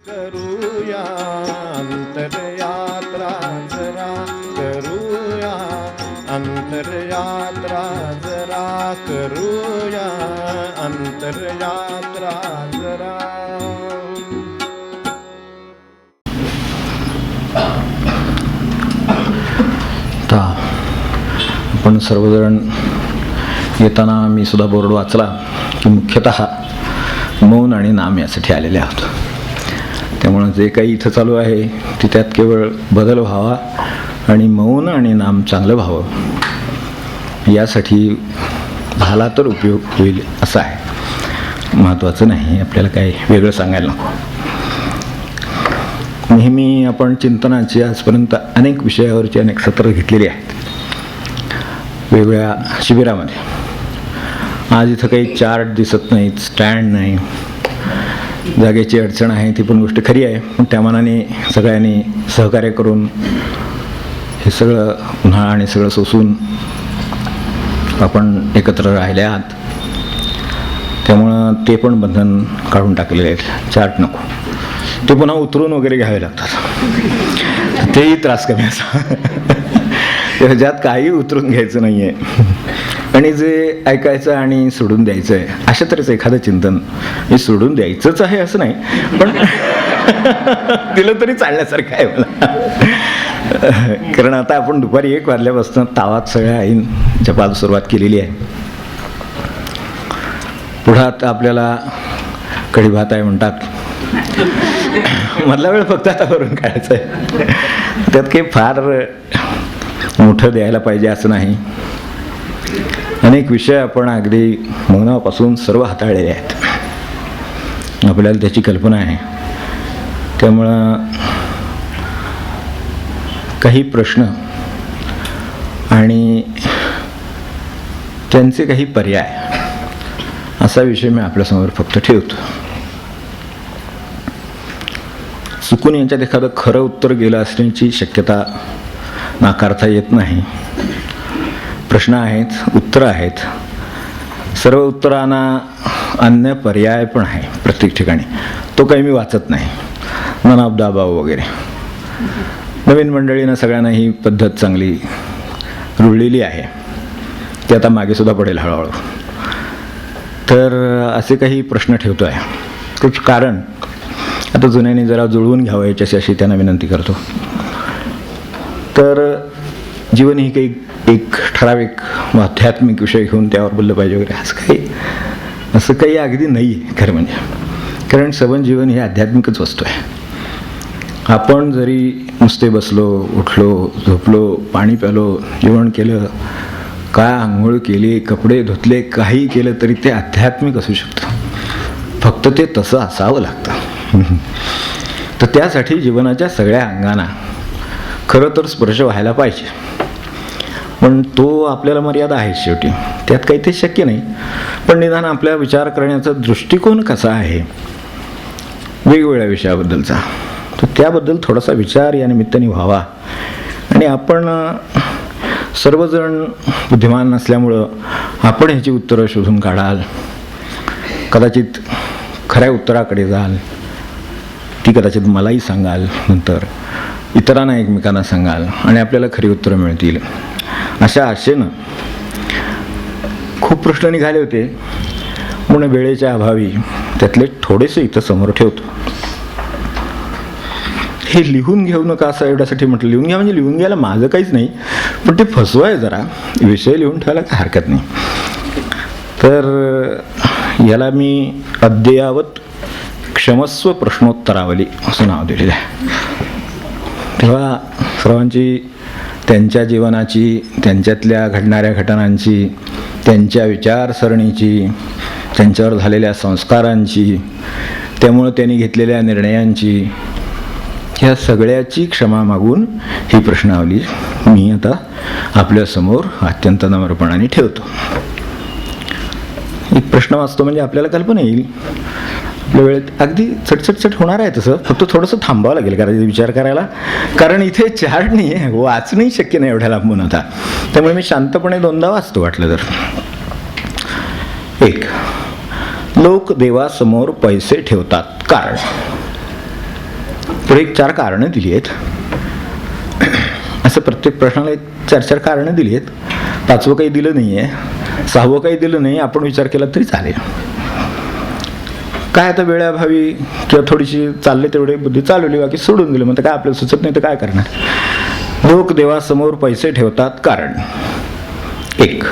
करूया अंतरयात्रा जरा, करूया अंतरयात्रा जरा, करूया अंतरयात्रा जरा. आता आपण सर्वजण येताना मी सुद्धा बोर्ड वाचला की मुख्यतः मौन आणि नाम यासाठी आलेले आहोत. त्यामुळं जे काही इथं चालू आहे ते त्यात केवळ बदल व्हावा आणि मौन आणि नाम चांगलं व्हावं यासाठी झाला तर उपयोग होईल असं आहे. महत्त्वाचं नाही आपल्याला काही वेगळं सांगायला नको. नेहमी आपण चिंतनाची आजपर्यंत अनेक विषयावरची अनेक सत्र घेतलेली आहेत वेगवेगळ्या शिबिरामध्ये. आज इथं काही चार्ट दिसत नाहीत, स्टँड नाही, जागेची अडचण आहे, ती पण गोष्ट खरी आहे. पण त्या मानाने सगळ्यांनी सहकार्य करून हे सगळं उन्हाळा आणि सगळं सोसून आपण एकत्र राहिले आहात. त्यामुळं ते पण बंधन काढून टाकलेले आहेत. चार्ट नको, ते पुन्हा उतरून वगैरे घ्यावे लागतात, तेही त्रास कमी असा. ज्यात काही उतरून घ्यायचं नाही आहे आणि जे ऐकायचं आणि सोडून द्यायचं आहे अशा तऱ्हेचं एखादं चिंतन हे सोडून द्यायचंच आहे असं नाही, पण दिलं तरी चालण्यासारखं आहे मला. कारण आता आपण दुपारी 1 वाजल्यापासून तावात सगळ्या आईन जपाला सुरुवात केलेली आहे. पुढं आता आपल्याला कढी भात आहे म्हणतात, मधला वेळ फक्त आता भरून काढायचा आहे. त्यात काही फार मोठं द्यायला पाहिजे असं नाही. अनेक विषय आपण अगदी मौनापासून सर्व हाताळलेले आहेत, आपल्याला त्याची कल्पना आहे. त्यामुळं काही प्रश्न आणि त्यांचे काही पर्याय असा विषय मी आपल्यासमोर फक्त ठेवतो. चुकून यांच्यात एखादं खरं उत्तर गेलं असण्याची शक्यता नाकारता येत नाही. प्रश्न आहेत, उत्तरं आहेत. सर्व उत्तरांना अन्य पर्याय पण आहे प्रत्येक ठिकाणी. तो काही मी वाचत नाही, नन ऑफ द अबाव वगैरे. नवीन मंडळीनं सगळ्यांना ही पद्धत चांगली रुळलेली आहे, ती आता मागे सुद्धा पडेल हळूहळू. तर असे काही प्रश्न ठेवतो आहे. कुछ कारण आता जुन्यांनी जरा जुळवून घ्यावं याच्याशी अशी त्यांना विनंती करतो. तर जीवन ही काही एक ठराविक आध्यात्मिक विषय घेऊन त्यावर बोललं पाहिजे वगैरे असं काही अगदी नाही आहे खरं म्हणजे. कारण सबन जीवन ही आध्यात्मिकच वस्तू आहे. आपण जरी नुसते बसलो, उठलो, झोपलो, पाणी प्यालो, जेवण केलं, काय आंघोळ केली, कपडे धुतले, काही केलं तरी ते आध्यात्मिक असू शकतं. फक्त ते तसं असावं लागतं. तर त्यासाठी जीवनाच्या सगळ्या अंगांना खरं तर स्पर्श व्हायला पाहिजे. पण तो आपल्याला मर्यादा आहे शेवटी, त्यात काही ते शक्य नाही. पण निदान आपल्या विचार करण्याचा दृष्टिकोन कसा आहे वेगवेगळ्या विषयाबद्दलचा, तर त्याबद्दल थोडासा विचार या निमित्ताने व्हावा. आणि आपण सर्वजण बुद्धिमान नसल्यामुळं आपण ह्याची उत्तरं शोधून काढाल, कदाचित खऱ्या उत्तराकडे जाल, ती कदाचित मलाही सांगाल, नंतर इतरांना एकमेकांना सांगाल आणि आपल्याला खरी उत्तरं मिळतील अशा आशेनं खूप प्रश्न निघाले होते. म्हणून वेळेच्या अभावी त्यातले थोडेसे इथं समोर ठेवतो. हे लिहून घेऊ नका असं एवढ्यासाठी म्हटलं. लिहून घ्या म्हणजे लिहून घ्यायला माझं काहीच नाही, पण ते फसवाय जरा विषय लिहून ठेवायला काय हरकत नाही. तर याला मी अद्ययावत क्षमस्व प्रश्नोत्तरावली असं नाव दिलेलं आहे. तेव्हा सर्वांची त्यांच्या जीवनाची, त्यांच्यातल्या घडणाऱ्या घटनांची, त्यांच्या विचारसरणीची, त्यांच्यावर झालेल्या संस्कारांची, त्यामुळं त्यांनी घेतलेल्या निर्णयांची, ह्या सगळ्याची क्षमा मागून ही प्रश्नावली मी आता आपल्यासमोर अत्यंत नम्रपणाने ठेवतो. एक प्रश्न वाचतो म्हणजे आपल्याला कल्पना येईल. आपल्या वेळेत अगदी चटचटचट होणार आहे तसं, फक्त थोडंसं थांबावं लागेल कारण विचार करायला. कारण इथे चार्ट नाही आहे, वाचणंही शक्य नाही एवढ्या लांबून आता. त्यामुळे मी शांतपणे 2दा वाचतो वाटलं तर. 1. लोक देवासमोर पैसे ठेवतात कारण पुढे एक 4 कारणं दिली आहेत. असं प्रत्येक प्रश्नाला एक 4 कारणं दिली आहेत. 5वं काही दिलं नाही आहे, 6वं काही दिलं नाही, आपण विचार केला तरी चालेल. काय आता वेळाभावी किंवा थोडीशी चालले तेवढे बुद्धी चालवली, बाकी सोडून दिलं. मग काय आपल्याला सुचत नाही तर काय करणार. लोक देवासमोर पैसे ठेवतात कारण 1,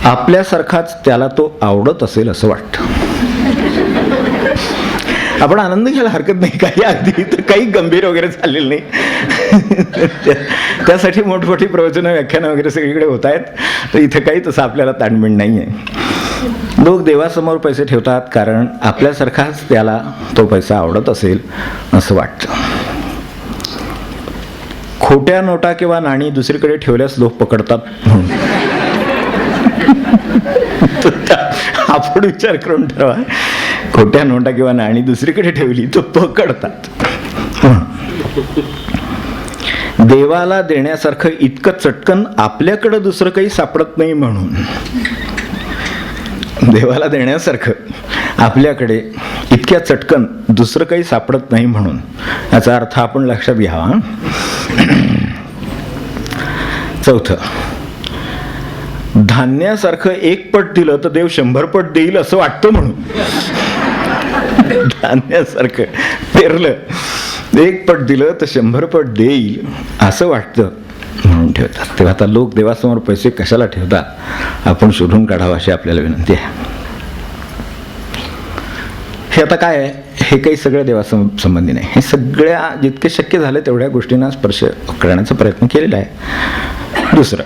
आपल्यासारखाच त्याला तो आवडत असेल असं वाटतं. आपण आनंद घ्यायला हरकत नाही, काही अगदी तर काही गंभीर वगैरे चाललेलं नाही. त्यासाठी मोठमोठी प्रवचनं व्याख्यानं वगैरे सगळीकडे होत आहेत, तर इथं काही तसं आपल्याला ताणमेण नाही आहे. लोक देवासमोर पैसे ठेवतात कारण आपल्यासारखाच त्याला तो पैसा आवडत असेल असं वाटतं. खोट्या नोटा किंवा नाणी दुसरीकडे ठेवल्यास लोक पकडतात म्हणून. आपण विचार करून ठरवा, खोट्या नोटा किंवा नाणी दुसरीकडे ठेवली तर पकडतात. देवाला देण्यासारखं इतकं चटकन आपल्याकडं दुसरं काही सापडत नाही म्हणून. देवाला देण्यासारखं आपल्याकडे इतक्या चटकन दुसरं काही सापडत नाही म्हणून. याचा अर्थ आपण लक्षात घ्यावा. 4, धान्यासारखं 1 पट दिलं तर देव 100 पट देईल असं वाटतं म्हणून. धान्यासारखं पेरलं 1 पट दिलं तर 100 पट देईल असं वाटतं म्हणून ठेवतात. तेव्हा आता लोक देवासमोर पैसे कशाला ठेवतात आपण शोधून काढावं अशी आपल्याला विनंती आहे. हे आता काय आहे, हे काही सगळं देवासंबंधी नाही. हे सगळ्या जितके शक्य झाले तेवढ्या गोष्टींना स्पर्श करण्याचा प्रयत्न केलेला आहे. 2,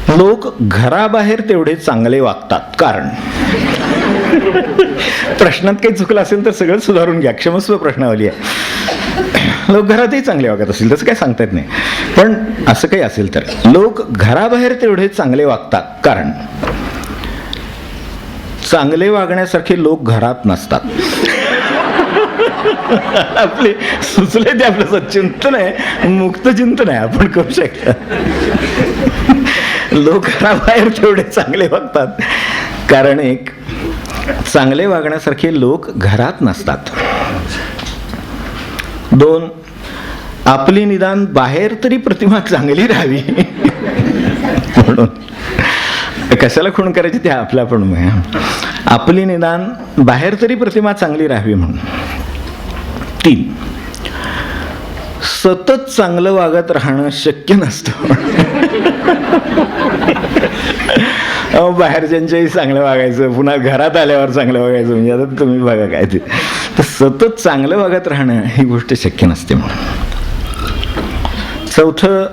लोक घराबाहेर तेवढे चांगले वागतात कारण. प्रश्नात काही चुकलं असेल तर सगळं सुधारून घ्या, क्षमस्व प्रश्नावली आहे. लोक घरातही चांगले वागत असतील तसं काही सांगता येत नाही, पण असं काही असेल तर लोक घराबाहेर तेवढे चांगले वागतात कारण चांगले वागण्यासारखे लोक घरात नसतात. आपले सुचले ते आपलं सच्चिंतन आहे, मुक्त चिंतन आहे, आपण करू शकता. लोक घराबाहेर तेवढे चांगले वागतात कारण 1, चांगले वागण्यासारखे लोक घरात नसतात. 2, आपली निदान बाहेर तरी प्रतिमा चांगली राहावी म्हणून. कशाला खूण करायची ते आपला पण. आपली निदान बाहेर तरी प्रतिमा चांगली राहावी म्हणून. 3, सतत चांगलं वागत राहणं शक्य नसतं. बाहेरच्यांच्याही चांगलं वागायचं, पुन्हा घरात आल्यावर चांगलं वागायचं, म्हणजे आता तुम्ही बघा काय ते. तर सतत चांगलं वागत राहणं ही गोष्ट शक्य नसते म्हणून. 4,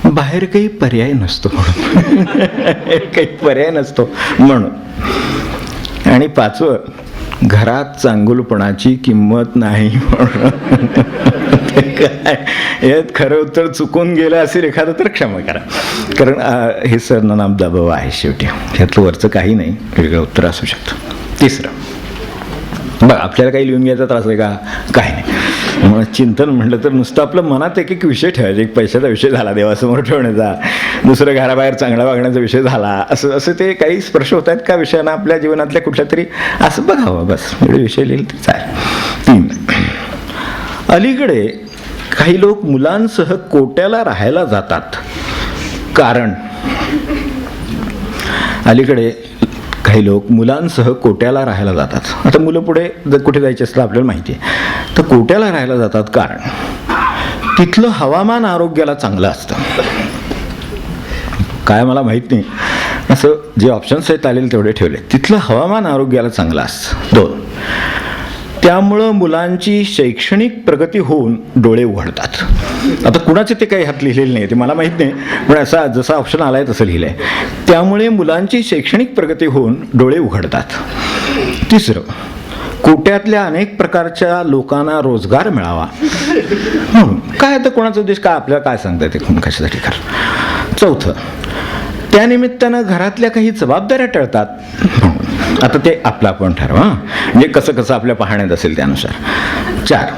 बाहेर काही पर्याय नसतो म्हणून. काही पर्याय नसतो म्हणून. आणि 5, घरात चांगुलपणाची किंमत नाही म्हणून. काय यात खरं उत्तर चुकून गेलं असेल एखादं तर क्षमा करा, कारण हे सर्वनाम दबाव आहे शेवटी. ह्यातलं वरचं काही नाही, वेगळं उत्तर असू शकतं. 3, बघा आपल्याला काही लिहून घ्यायचा त्रास आहे का? काही नाही. मग चिंतन म्हटलं तर नुसतं आपलं मनात एक विषय ठेवायचा. एक पैशाचा विषय झाला देवासमोर ठेवण्याचा, दुसरं घराबाहेर चांगला वागण्याचा विषय झाला, असं ते काही स्पर्श होत आहेत का विषयांना आपल्या जीवनातल्या कुठल्या तरी, असं बघावं बस. वेगळे विषय लिहिले तर चालेल. 3, अलीकडे काही लोक मुलांसह कोट्याला राहायला जातात कारण. अलीकडे काही लोक मुलांसह कोट्याला राहायला जातात. आता मुलं पुढे जर कुठे जायचे असलं आपल्याला माहिती आहे, तर कोट्याला राहायला जातात कारण तिथलं हवामान आरोग्याला चांगलं असतं. काय मला माहीत नाही, असं जे ऑप्शन्स आहेत आलेले तेवढे ठेवले. तिथलं हवामान आरोग्याला चांगलं असतं. 2, त्यामुळं मुलांची शैक्षणिक प्रगती होऊन डोळे उघडतात. आता कुणाचे ते काही हात लिहिलेले नाही, ते मला माहीत नाही, पण असा जसा ऑप्शन आलाय तसं लिहिलंय. त्यामुळे मुलांची शैक्षणिक प्रगती होऊन डोळे उघडतात. 3, कोट्यातल्या अनेक प्रकारच्या लोकांना रोजगार मिळावा म्हणून. काय आता कोणाचा उद्देश काय आपल्याला काय सांगता येते कोण कशासाठी कर. 4, त्यानिमित्तानं घरातल्या काही जबाबदाऱ्या टळतात म्हणून. आता ते आपलं आपण ठरवा, म्हणजे कसं कसं आपल्या पाहण्यात असेल त्यानुसार. 4,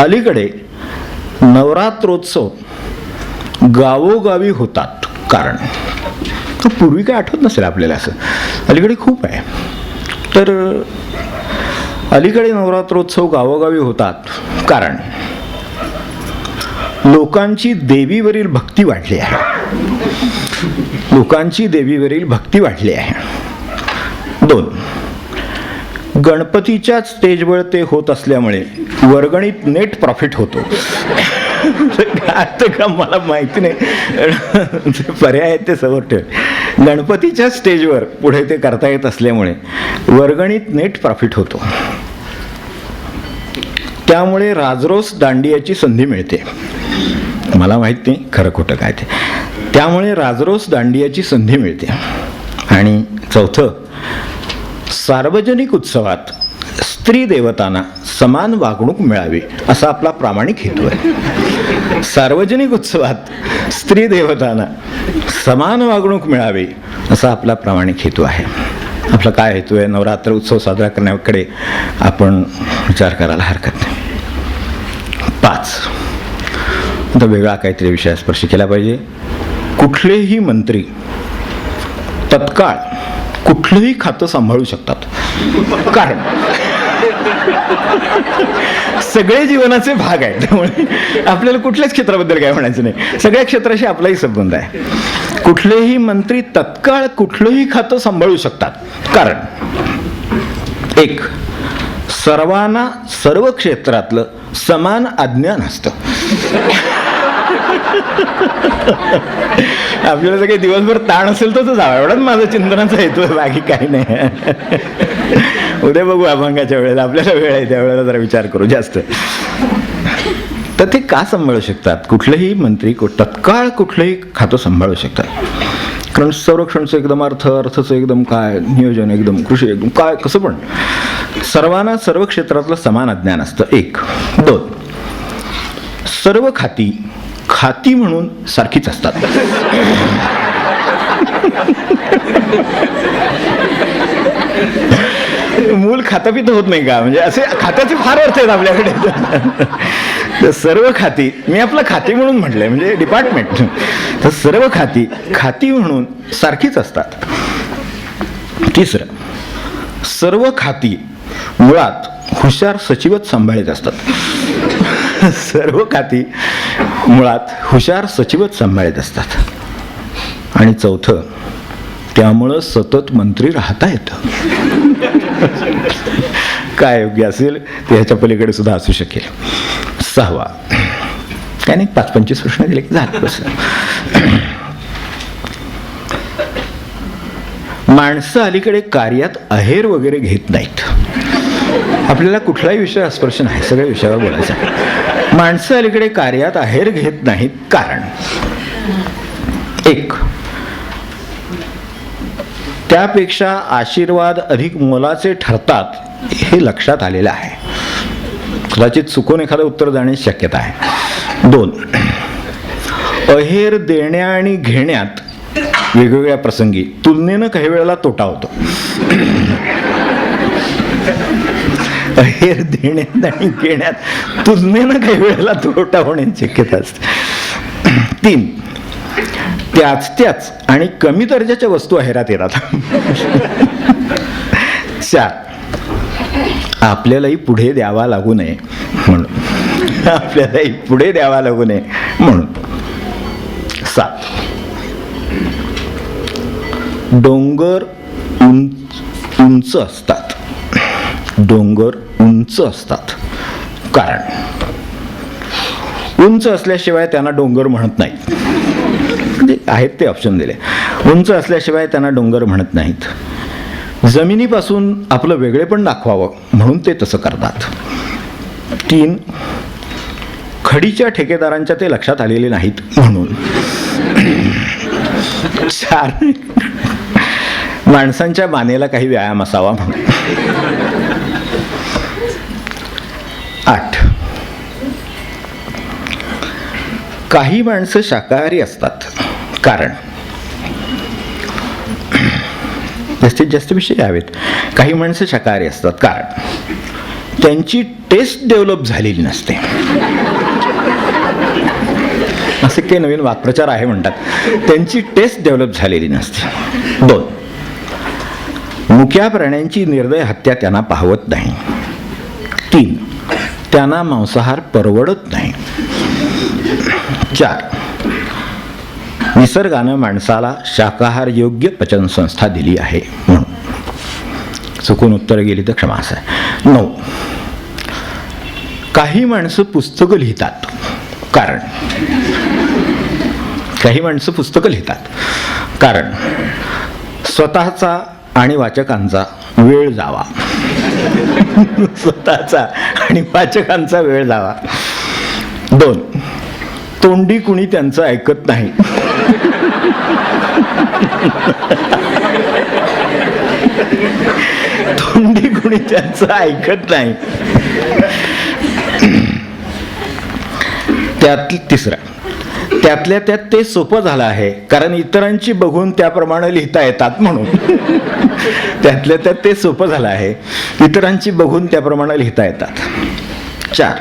अलीकडे नवरात्रोत्सव गावोगावी होतात कारण. पूर्वी काय आठवत नसेल आपल्याला, असं अलीकडे खूप आहे. तर अलीकडे नवरात्रोत्सव गावोगावी होतात कारण लोकांची देवीवरील भक्ती वाढली आहे. लोकांची देवीवरील भक्ती वाढली आहे. 2, गणपतीच्याच स्टेजवर ते होत असल्यामुळे वर्गणीत नेट प्रॉफिट होतो. आता का मला माहिती नाही, पर्याय आहेत ते समोर ठेव. गणपतीच्या स्टेजवर पुढे ते करता येत असल्यामुळे वर्गणीत नेट प्रॉफिट होतो. त्यामुळे राजरोस दांडियाची संधी मिळते. मला माहित नाही खरं खोटं काय ते. त्यामुळे राजरोस दांडियाची संधी मिळते. आणि 4, सार्वजनिक उत्सवात स्त्री देवतांना समान वागणूक मिळावी असा आपला प्रामाणिक हेतू आहे. सार्वजनिक उत्सवात स्त्री देवतांना समान वागणूक मिळावी असा आपला प्रामाणिक हेतू आहे. आपला काय हेतू आहे? नवरात्र उत्सव साजरा करण्याकडे आपण विचार करायला हरकत नाही. 5, आता वेगळा काहीतरी विषय स्पर्श केला पाहिजे. कुठलेही मंत्री तत्काळ कुठलंही खातं सांभाळू शकतात. कारण सगळे जीवनाचे भाग आहेत. त्यामुळे आपल्याला कुठल्याच क्षेत्राबद्दल काय म्हणायचं नाही. सगळ्या क्षेत्राशी आपलाही संबंध आहे. कुठलेही मंत्री तत्काळ कुठलंही खातं सांभाळू शकतात. कारण 1, सर्वांना सर्व क्षेत्रातलं समान अज्ञान असतं. आपल्याला सगळे दिवसभर ताण असेल तर जावं, एवढाच माझा चिंतनाचा हेतू आहे, बाकी काही नाही. उद्या बघू अभंगाच्या वेळेला, आपल्याला वेळ आहे त्यावेळेला जरा विचार करू जास्त. तर ते का सांभाळू शकतात? कुठलेही मंत्री तत्काळ कुठलंही खातं सांभाळू शकतात. कारण संरक्षणचं एकदम अर्थचं एकदम काय, नियोजन एकदम, कृषी एकदम काय, कसं पण सर्वांना सर्व क्षेत्रातलं समान अज्ञान असतं. 1, 2, सर्व खाती म्हणून सारखीच असतात. मूल खातापित होत नाही का? म्हणजे असे खात्याचे फार अर्थ आहेत आपल्याकडे. तर सर्व खाती, मी आपलं खाती म्हणून म्हटलंय, म्हणजे डिपार्टमेंट. तर सर्व खाती म्हणून सारखीच असतात. 3, सर्व खाती मुळात हुशार सचिवच सांभाळत असतात. सर्व खाती मुळात हुशार सचिवच सांभाळत असतात. आणि 4, त्यामुळं सतत मंत्री राहता येतं. काय योग्य असेल ते ह्याच्या पलीकडे सुद्धा असू शकेल. 6, काय नाही, 5-25 प्रश्न दिले की झालं. माणसं अलीकडे कार्यात अहेर वगैरे घेत नाहीत. आपल्याला कुठलाही विषय स्पर्श नाही, सगळ्या विषयावर बोलायचं. माणसं अलीकडे कार्यात अहेर घेत नाहीत कारण 1, त्यापेक्षा आशीर्वाद अधिक मोलाचे ठरतात हे लक्षात आलेलं आहे. कदाचित चुकून एखादं उत्तर जाण्याची शक्यता आहे. 2, अहेर देण्या आणि घेण्यात वेगवेगळ्या प्रसंगी तुलनेनं काही वेळेला तोटा होतो. अहेर देण्यात आणि घेण्यात तुलनेनं काही वेळेला तोटा होण्याची शक्यता असते. 3, त्याच आणि कमी दर्जाच्या वस्तू अहेरात येतात. 4, आपल्यालाही पुढे द्यावा लागू नये म्हणून. आपल्यालाही पुढे द्यावा लागू नये म्हणून. 7, डोंगर उंच असतात. डोंगर उंच असतात कारण उंच असल्याशिवाय त्यांना डोंगर म्हणत नाहीत. आहेत ते ऑप्शन दिले. उंच असल्याशिवाय त्यांना डोंगर म्हणत नाहीत. जमिनीपासून आपलं वेगळेपण दाखवावं म्हणून ते तसं करतात. 3, खडीच्या ठेकेदारांच्या ते लक्षात आलेले नाहीत म्हणून. 4, माणसांच्या मानेला काही व्यायाम असावा म्हणून. 8, काही माणसं शाकाहारी असतात कारण जास्तीत जास्त विषय हवेत. काही माणसं शाकाहारी असतात कारण त्यांची टेस्ट डेव्हलप झालेली नसते. असे काही नवीन वाक्प्रचार आहे म्हणतात. त्यांची टेस्ट डेव्हलप झालेली नसते. 2, मुक्या प्राण्यांची निर्दय हत्या त्यांना पाहवत नाही. 3. त्यांना मांसाहार परवडत नाही. 4. निसर्गानं माणसाला शाकाहार योग्य पचनसंस्था दिली आहे म्हणून. चुकून उत्तर गेली तर क्षमा असं आहे. 9. काही माणसं पुस्तकं लिहितात कारण स्वतःचा आणि वाचकांचा वेळ जावा. स्वतःचा आणि वाचकांचा वेळ जावा. 2. तोंडी कुणी त्यांचं ऐकत नाही. तोंडी कुणी त्यांचं ऐकत नाही. 3. त्यातल्या त्यात ते सोपं झालं आहे कारण इतरांची बघून त्याप्रमाणे लिहिता येतात म्हणून. त्यातल्या त्यात ते सोपं झालं आहे इतरांची बघून त्याप्रमाणे लिहिता येतात. 4.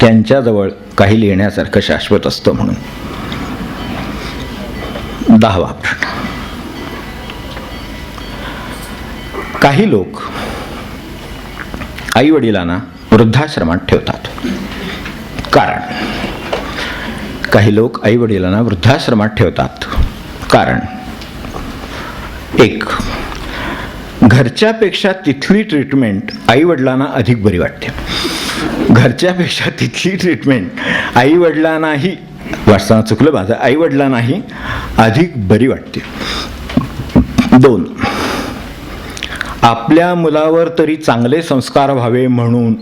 त्यांच्याजवळ काही लिहिण्यासारखं शाश्वत असतं म्हणून. 10वा प्रश्न. काही लोक आई वडिलांना वृद्धाश्रमात ठेवतात कारण. काही लोक आई वडिलांना वृद्धाश्रमात ठेवतात कारण 1. घरच्यापेक्षा तिथली ट्रीटमेंट आई वडिलांना अधिक बरी वाटते. घरच्यापेक्षा तिथली ट्रीटमेंट आई वडिलांनाही, वाचताना चुकलं माझं, आई वडिलांनाही अधिक बरी वाटते. 2. आपल्या मुलावर तरी चांगले संस्कार व्हावे म्हणून.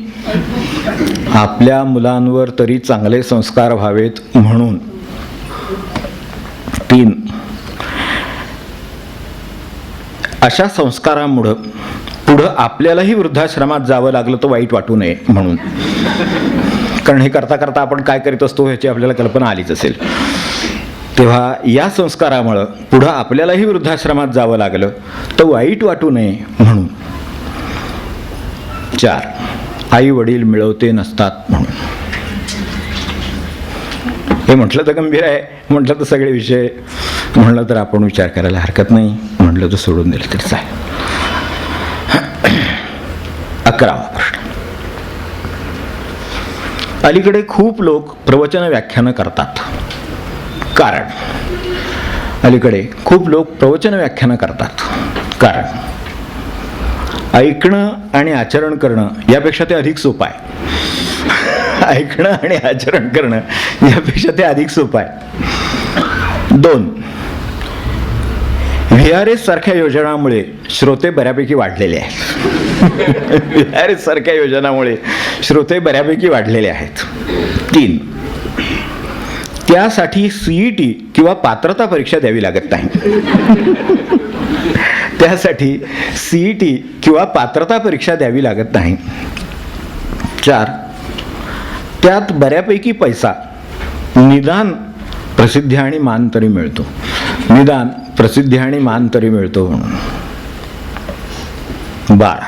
आपल्या मुलांवर तरी चांगले संस्कार व्हावेत म्हणून. 3. अशा संस्कारामुळं पुढं आपल्यालाही वृद्धाश्रमात जावं लागलं तर वाईट वाटू नये म्हणून. कारण हे करता करता आपण काय करीत असतो ह्याची आपल्याला कल्पना आलीच असेल. तेव्हा या संस्कारामुळं पुढं आपल्यालाही वृद्धाश्रमात जावं लागलं तर वाईट वाटू नये म्हणून. 4. आई वडील मिळवते नसतात म्हणून. हे म्हटलं तर गंभीर आहे, म्हटलं तर सगळे विषय, म्हणलं तर आपण विचार करायला हरकत नाही, म्हटलं तर सोडून दिलं तरीच आहे. 11वा प्रश्न. अलीकडे खूप लोक प्रवचन व्याख्यानं करतात कारण. अलीकडे खूप लोक प्रवचन व्याख्यानं करतात कारण ऐकणं आणि आचरण करणं यापेक्षा ते अधिक सोपं आहे. ऐकणं आणि आचरण करणं यापेक्षा ते अधिक सोपं आहे. 2. VRS सारख्या योजनामुळे श्रोते बऱ्यापैकी वाढलेले आहेत. VRS सारख्या योजनामुळे श्रोते बऱ्यापैकी वाढलेले आहेत. 3. त्यासाठी CET किंवा पात्रता परीक्षा द्यावी लागत नाही. त्यासाठी CET किंवा पात्रता परीक्षा द्यावी लागत नाही. 4. त्यात बऱ्यापैकी पैसा, निदान प्रसिद्धी आणि मान तरी मिळतो. निदान प्रसिद्धी आणि मान तरी मिळतो म्हणून. 12.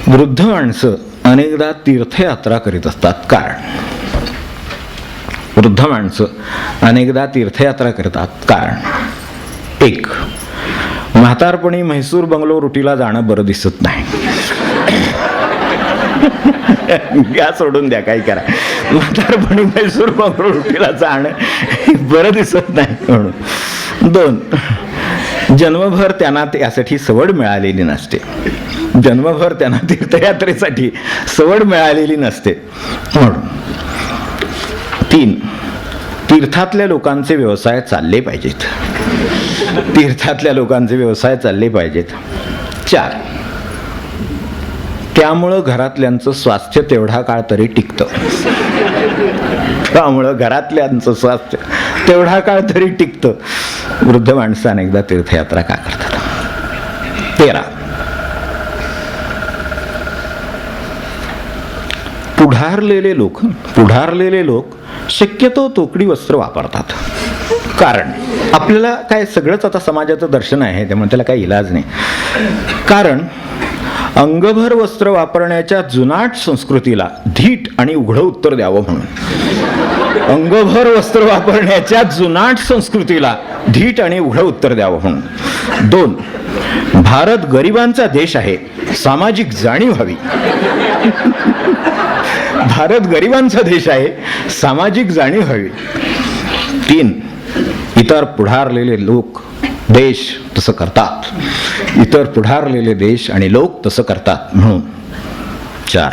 वृद्ध माणसं अनेकदा तीर्थयात्रा करीत असतात कारण. वृद्ध माणसं अनेकदा तीर्थयात्रा करतात कारण 1. म्हातारपणी म्हैसूर बंगलो रुटीला जाणं बरं दिसत नाही. या सोडून द्या, काही करा. म्हातारपणी म्हैसूर बंगलो रुटीला जाणं बरं दिसत नाही म्हणून. 2. जन्मभर त्यांना त्यासाठी सवड मिळालेली नसते. जन्मभर त्यांना तीर्थयात्रेसाठी सवड मिळालेली नसते म्हणून. 3. तीर्थातल्या लोकांचे व्यवसाय चालले पाहिजेत. तीर्थातल्या लोकांचे व्यवसाय चालले पाहिजेत. 4. त्यामुळं घरातल्यांचं स्वास्थ्य तेवढा काळ तरी टिकतं. त्यामुळं घरातल्यांचं स्वास्थ्य तेवढा काळ तरी टिकतं. वृद्ध माणसं अनेकदा तीर्थयात्रा का करतात. 13. पुढारलेले लोक शक्यतो तोकडी वस्त्र वापरतात कारण. आपल्याला काय सगळंच आता समाजाचं दर्शन आहे त्यामुळे त्याला काही इलाज नाही. कारण अंगभर वस्त्र वापरण्याच्या जुनाट संस्कृतीला धीट आणि उघडं उत्तर द्यावं म्हणून. अंगभर वस्त्र वापरण्याच्या जुनाट संस्कृतीला धीट आणि उघड उत्तर द्यावं म्हणून. 2, भारत गरिबांचा देश आहे, सामाजिक जाणीव हवी. भारत गरिबांचा देश आहे, सामाजिक जाणीव हवी. 3, इतर पुढारलेले लोक देश तसं करतात, इतर पुढारलेले देश आणि लोक तसं करतात म्हणून. 4,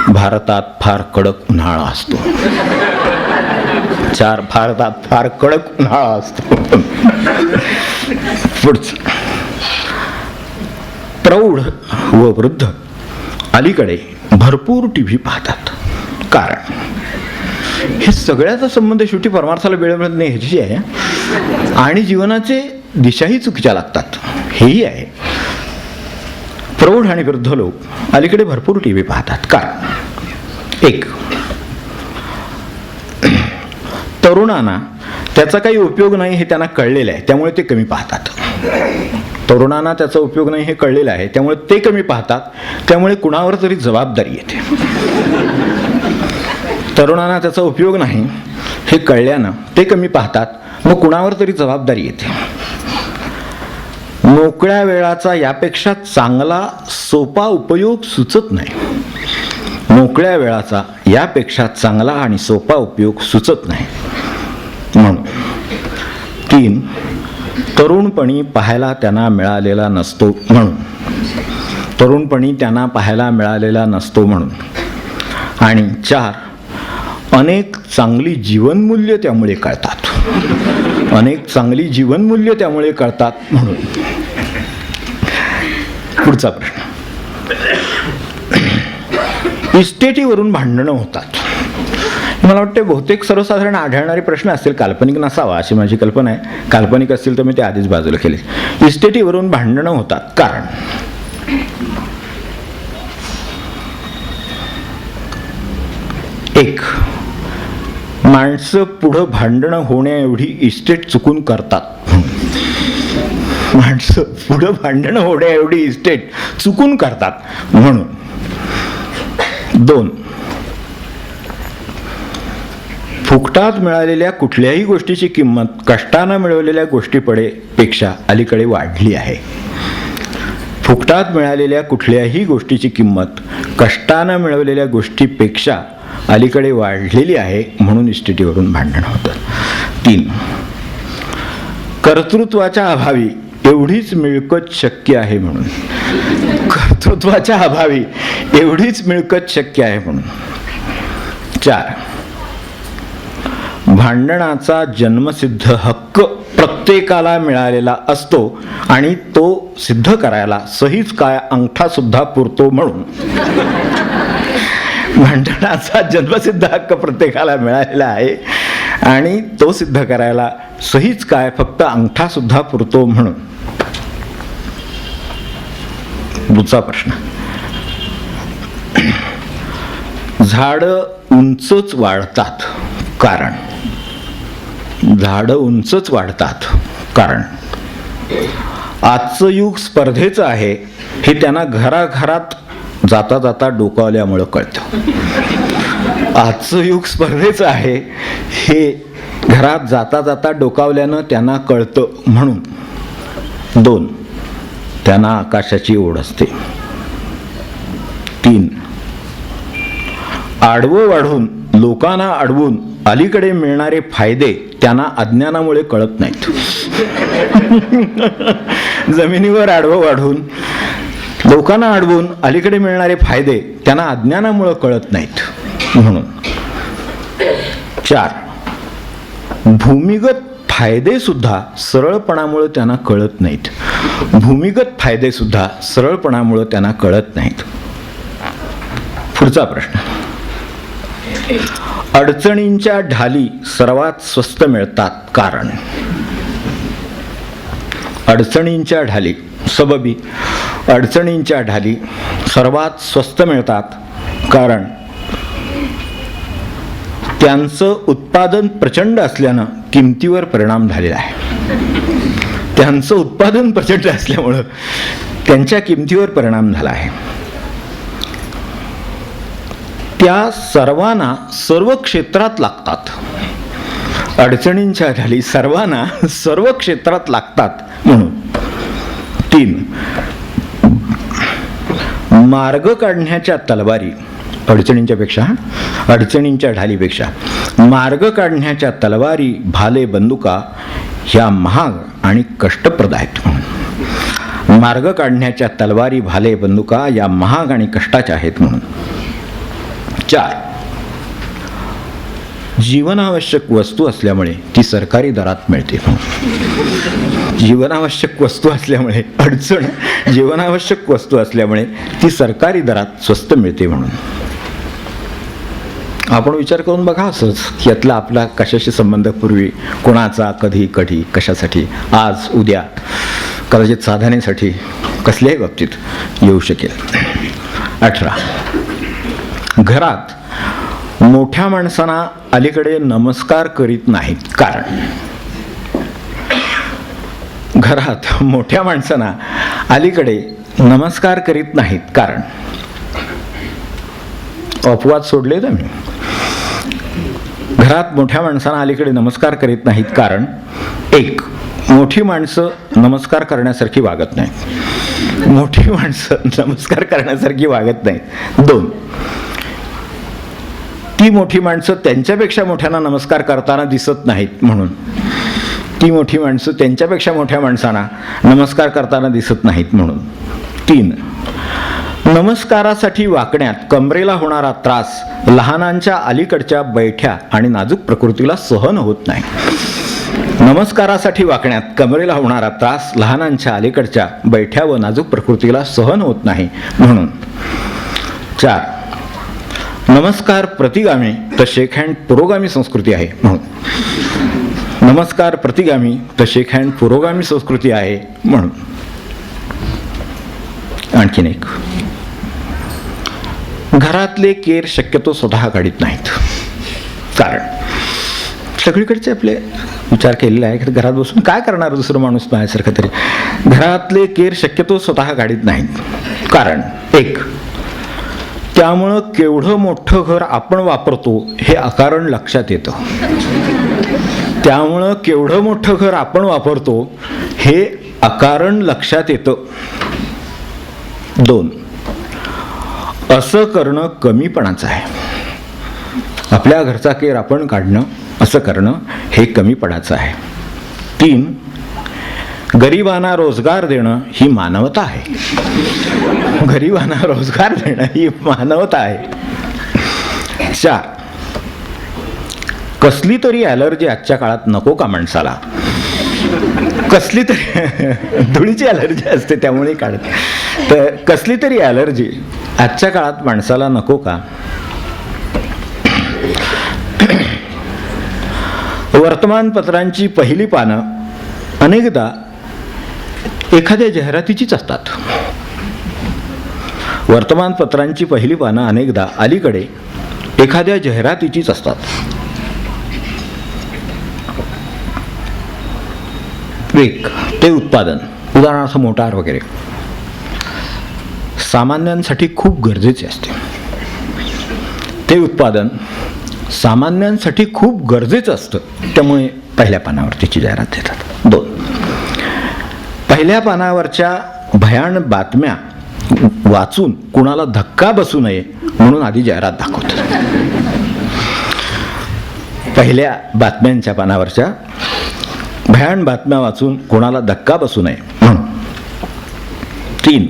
भारतात फार कडक उन्हाळा असतो. 4, भारतात फार कडक उन्हाळा असतो. पुढचं, प्रौढ व वृद्ध अलीकडे भरपूर टीव्ही पाहतात. कारण हे सगळ्याचा संबंध शेवटी परमार्थाला वेळ मिळत नाही ह्याची आहे, आणि जीवनाचे दिशाही चुकीच्या लागतात हेही आहे. प्रौढ आणि वृद्ध लोक अलीकडे भरपूर टीव्ही पाहतात. कारण 1, तरुणांना त्याचा काही उपयोग नाही हे त्यांना कळलेलं आहे, त्यामुळे ते कमी पाहतात. तरुणांना त्याचा उपयोग नाही हे कळलेलं आहे, त्यामुळे ते कमी पाहतात. त्यामुळे कुणावर तरी जबाबदारी येते. तरुणांना त्याचा उपयोग नाही हे कळल्यानं ते कमी पाहतात, मग कुणावर तरी जबाबदारी येते. मोकळ्या वेळाचा यापेक्षा चांगला सोपा उपयोग सुचत नाही. मोकळ्या वेळाचा यापेक्षा चांगला आणि सोपा उपयोग सुचत नाही म्हणून. 3, तरुणपणी पाहायला त्यांना मिळालेला नसतो म्हणून. तरुणपणी त्यांना पाहायला मिळालेला नसतो म्हणून. आणि 4, अनेक चांगली जीवनमूल्य त्यामुळे कळतात. अनेक चांगली जीवनमूल्य त्यामुळे कळतात म्हणून. पुढचा प्रश्न, इस्टेटीवरून भांडणं होतात. मला वाटते बहुतेक सर्वसाधारण आढळणारे प्रश्न असतील, काल्पनिक नसावा अशी माझी कल्पना आहे. काल्पनिक असतील तर मी ते आधीच बाजूला केले. इस्टेटीवरून भांडणं होतात. कारण 1, माणसं पुढं भांडणं होण्याएवढी इस्टेट चुकून करतात. माणसं पुढं भांडणं होण्याएवढी इस्टेट चुकून करतात म्हणून. 2, फुकटात मिळालेल्या कुठल्याही गोष्टीची किंमत कष्टानं मिळवलेल्या गोष्टीपेक्षा अलीकडे वाढली आहे. फुकटात मिळालेल्या कुठल्याही गोष्टीची किंमत कष्टानं मिळवलेल्या गोष्टीपेक्षा अलीकडे वाढलेली आहे म्हणून इस्टेटीवरून भांडण होतं. 3, कर्तृत्वाच्या अभावी एवढीच मिळकत शक्य आहे म्हणून. कर्तृत्वाच्या अभावी एवढीच मिळकत शक्य आहे म्हणून. 4, भांडणाचा जन्मसिद्ध हक्क प्रत्येकाला मिळालेला असतो आणि तो सिद्ध करायला सहीच काय अंगठा सुद्धा पुरतो म्हणून. भांडणाचा जन्मसिद्ध हक्क प्रत्येकाला मिळालेला आहे आणि तो सिद्ध करायला सहीच काय फक्त अंगठा सुद्धा पुरतो म्हणून. दुसरा प्रश्न, झाडं उंचच वाढतात. कारण झाडं उंचच वाढतात कारण आजचं युग स्पर्धेचं आहे हे त्यांना घराघरात जाता जाता डोकावल्यामुळं कळतं. आजचं युग स्पर्धेचं आहे हे घरात जाता जाता डोकावल्यानं त्यांना कळतं म्हणून. 2, त्यांना आकाशाची ओढ असते. 3, आडवं वाढून लोकांना अडवून अलीकडे मिळणारे फायदे त्यांना अज्ञानामुळे कळत नाहीत. जमिनीवर आडवं वाढून लोकांना अडवून अलीकडे मिळणारे फायदे त्यांना अज्ञानामुळे कळत नाहीत म्हणून. 4, भूमिगत फायदे सुद्धा सरळपणामुळे त्यांना कळत नाहीत. भूमिगत फायदे सुद्धा सरळपणामुळे त्यांना कळत नाहीत. पुढचा प्रश्न, अडचणींच्या ढाली सर्वात स्वस्त मिळतात. कारण अडचणींच्या ढाली सबबी अडचणींच्या ढाली सर्वात स्वस्त मिळतात कारण त्यांचं उत्पादन प्रचंड असल्यानं किमतीवर परिणाम झालेला आहे. त्यांचं उत्पादन प्रचंड असल्यामुळं त्यांच्या किमतीवर परिणाम झाला आहे. त्या सर्वांना सर्व क्षेत्रात लागतात. अडचणींच्या ढाली सर्वांना सर्व क्षेत्रात लागतात म्हणून. 3. मार्ग काढण्याच्या तलवारी अडचणींच्या ढालीपेक्षा मार्ग काढण्याच्या तलवारी, भाले, बंदुका ह्या महाग आणि कष्टप्रद आहेत म्हणून. मार्ग काढण्याच्या तलवारी, भाले, बंदुका या महाग आणि कष्टाच्या आहेत म्हणून. 4. जीवनावश्यक वस्तू असल्यामुळे ती सरकारी दरात मिळते म्हणून. जीवनावश्यक वस्तू असल्यामुळे जीवनावश्यक वस्तू असल्यामुळे ती सरकारी दरात स्वस्त मिळते म्हणून. आपण विचार करून बघा असंच की यातला आपला कशाशी संबंध पूर्वी कोणाचा, कधी कशासाठी, आज उद्या कदाचित साधनेसाठी कसल्याही बाबतीत येऊ शकेल. 18. घरात मोठ्या माणसांना अलीकडे नमस्कार करीत नाहीत कारण. घरात मोठ्या माणसांना अलीकडे नमस्कार करीत नाहीत कारण. अपवाद सोडले तर मी. घरात मोठ्या माणसांना अलीकडे नमस्कार करीत नाहीत कारण 1. मोठी माणसं नमस्कार करण्यासारखी वागत नाहीत. मोठी माणसं नमस्कार करण्यासारखी वागत नाहीत. 2. ती मोठी माणसं त्यांच्यापेक्षा मोठ्यांना नमस्कार करताना दिसत नाहीत म्हणून. ती मोठी माणसं त्यांच्यापेक्षा मोठ्या माणसांना नमस्कार करताना दिसत नाहीत म्हणून. 3. नमस्कारासाठी वाकण्यात कमरेला होणारा त्रास लहानांच्या अलीकडच्या बैठ्या आणि नाजूक प्रकृतीला सहन होत नाही. नमस्कारासाठी वाकण्यात कमरेला होणारा त्रास लहानांच्या अलीकडच्या बैठ्या व नाजूक प्रकृतीला सहन होत नाही म्हणून. 4. नमस्कार प्रतिगामी तर शेक हँड पुरोगामी संस्कृती आहे म्हणून. नमस्कार प्रतिगामी तर शेक हँड पुरोगामी संस्कृती आहे म्हणून. आणखीन एक. घरातले केर शक्यतो स्वतः काढीत नाहीत कारण. सगळीकडचे आपले विचार केलेला आहे की घरात बसून काय करणार दुसरं माणूस माझ्यासारखं तरी. घरातले केर शक्यतो स्वतः काढीत नाहीत कारण. 1. त्यामुळं केवढं मोठं घर आपण वापरतो हे अकारण लक्षात येतं. त्यामुळं केवढं मोठं घर आपण वापरतो हे अकारण लक्षात येतं. 2. असं करणं कमीपणाचं आहे. आपल्या घरचा केर आपण काढणं, असं करणं हे कमीपणाचं आहे. 3. गरिबांना रोजगार देणं ही मानवता आहे. गरिबांना रोजगार देणं ही मानवता आहे. 4. कसली तरी ॲलर्जी आजच्या काळात नको का माणसाला. कसली तरी धुळीची ॲलर्जी असते त्यामुळे काढत. तर कसली तरी ॲलर्जी आजच्या काळात माणसाला नको का. वर्तमानपत्रांची पहिली पानं अनेकदा एखाद्या जाहिरातीचीच असतात. वर्तमानपत्रांची पहिली पानं अनेकदा अलीकडे एखाद्या जाहिरातीचीच असतात. एक ते उत्पादन, उदाहरणार्थ मोटार वगैरे, सामान्यांसाठी खूप गरजेचे असते. ते उत्पादन सामान्यांसाठी खूप गरजेचं असतं त्यामुळे पहिल्या पानावर त्याची जाहिरात देतात. 2. पहिल्या पानावरच्या भयान बातम्या वाचून कुणाला धक्का बसू नये म्हणून आधी जाहिरात दाखवतात. पहिल्या बातम्यांच्या पानावरच्या भयान बातम्या वाचून कोणाला धक्का बसू नये म्हणून. 3.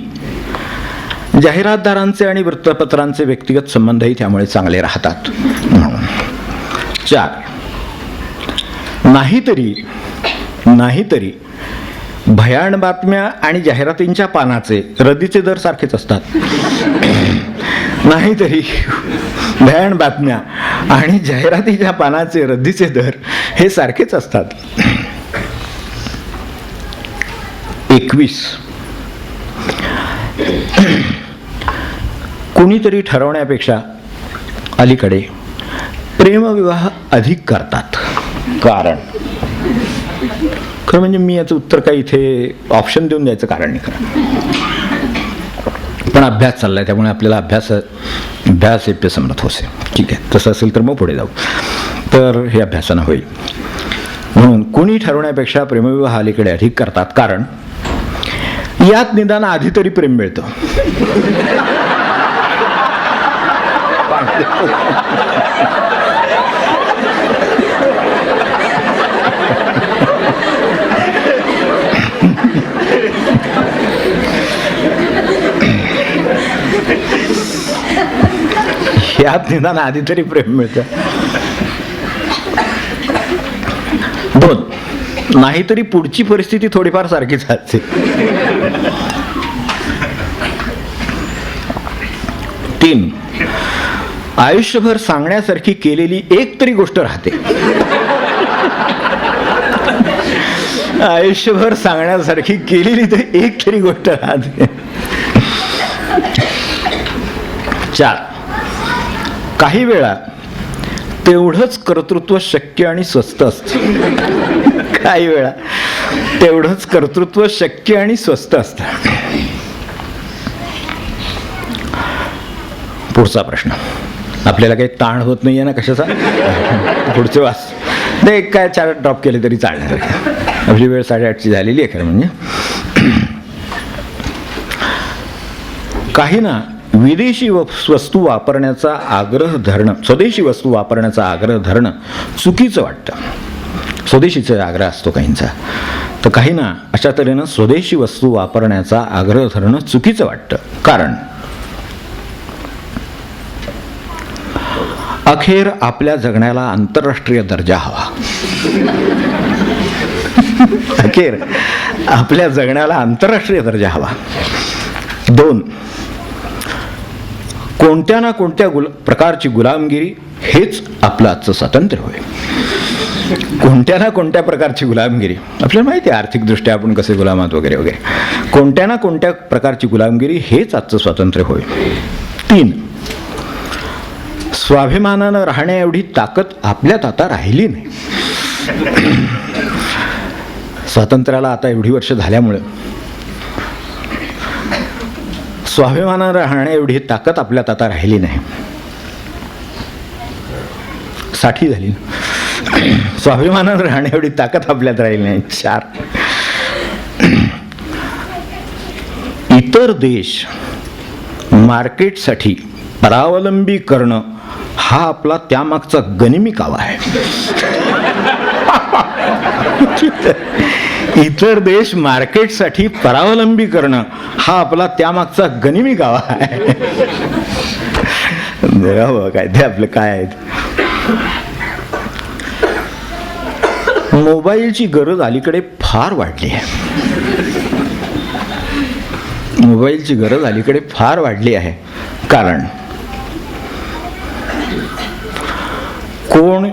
जाहिरातदारांचे आणि वृत्तपत्रांचे व्यक्तिगत संबंधही त्यामुळे चांगले राहतात म्हणून. 4. नाहीतरी भयान बातम्या आणि जाहिरातींच्या पानाचे रद्दीचे दर सारखेच असतात. नाहीतरी भयान बातम्या आणि जाहिरातीच्या पानाचे रद्दीचे दर हे सारखेच असतात. 21. कुणीतरी ठरवण्यापेक्षा अलीकडे प्रेमविवाह अधिक करतात कारण. खरं म्हणजे मी याचं उत्तर काही इथे ऑप्शन देऊन द्यायचं कारण नाही खरं, पण अभ्यास चाललाय त्यामुळे आपल्याला अभ्यास एप्य समर्थ होते. ठीक आहे, तसं असेल तर मग पुढे जाऊ. तर हे अभ्यासानं होईल. कुणी ठरवण्यापेक्षा प्रेमविवाह अलीकडे अधिक करतात, कारण यात निदान आधी तरी प्रेम मिळतं. यात निदान आधी तरी प्रेम मिळतं. 2, नाहीतरी पुढची परिस्थिती थोडीफार सारखीच असते. 3, आयुष्यभर सांगण्यासारखी केलेली एक तरी गोष्ट राहते. आयुष्यभर सांगण्यासारखी केलेली तर एक तरी गोष्ट राहते. 4, काही वेळा तेवढंच कर्तृत्व शक्य आणि स्वस्त असतं. काही वेळा तेवढंच कर्तृत्व शक्य आणि स्वस्त असतं. पुढचा प्रश्न. आपल्याला काही ताण होत नाहीये ना कशाचा? पुढचे वाच नाही, काय 4 ड्रॉप केले तरी चालणार. आपली वेळ 8:30ची झालेली आहे खरं म्हणजे. काही ना विदेशी वस्तू वापरण्याचा आग्रह धरणं, स्वदेशी वस्तू वापरण्याचा आग्रह धरणं चुकीचं वाटतं. स्वदेशीचा आग्रह असतो काहींचा, तर काहींना अशा तऱ्हेनं स्वदेशी वस्तू वापरण्याचा आग्रह धरणं चुकीचं वाटतं, कारण अखेर आपल्या जगण्याला आंतरराष्ट्रीय दर्जा हवा. अखेर आपल्या जगण्याला आंतरराष्ट्रीय दर्जा हवा. 2, कोणत्या ना कोणत्या प्रकारची गुलामगिरी हेच आपलं आजचं स्वातंत्र्य होय. कोणत्या ना कोणत्या प्रकारची गुलामगिरी, आपल्याला माहिती आहे आर्थिकदृष्ट्या आपण कसे गुलाम आहात वगैरे वगैरे. कोणत्या ना कोणत्या प्रकारची गुलामगिरी हेच आजचं स्वातंत्र्य होय. 3, स्वाभिमानानं राहण्या एवढी ताकद आपल्यात आता राहिली नाही. स्वातंत्र्याला आता एवढी वर्ष झाल्यामुळे स्वाभिमानानं राहण्या एवढी ताकद आपल्यात आता राहिली नाही. 60 झाली. स्वाभिमानानं राहण्या एवढी ताकद आपल्यात राहिली नाही. 4, इतर देश मार्केटसाठी परावलंबी करणं हा आपला त्यामागचा गनिमी कावा आहे. इतर देश मार्केटसाठी परावलंबी करणं हा आपला त्यामागचा गनिमी कावा आहे. बघा काय ते आपलं काय आहे. मोबाईलची गरज अलीकडे फार वाढली आहे. मोबाईलची गरज अलीकडे फार वाढली आहे, कारण कोण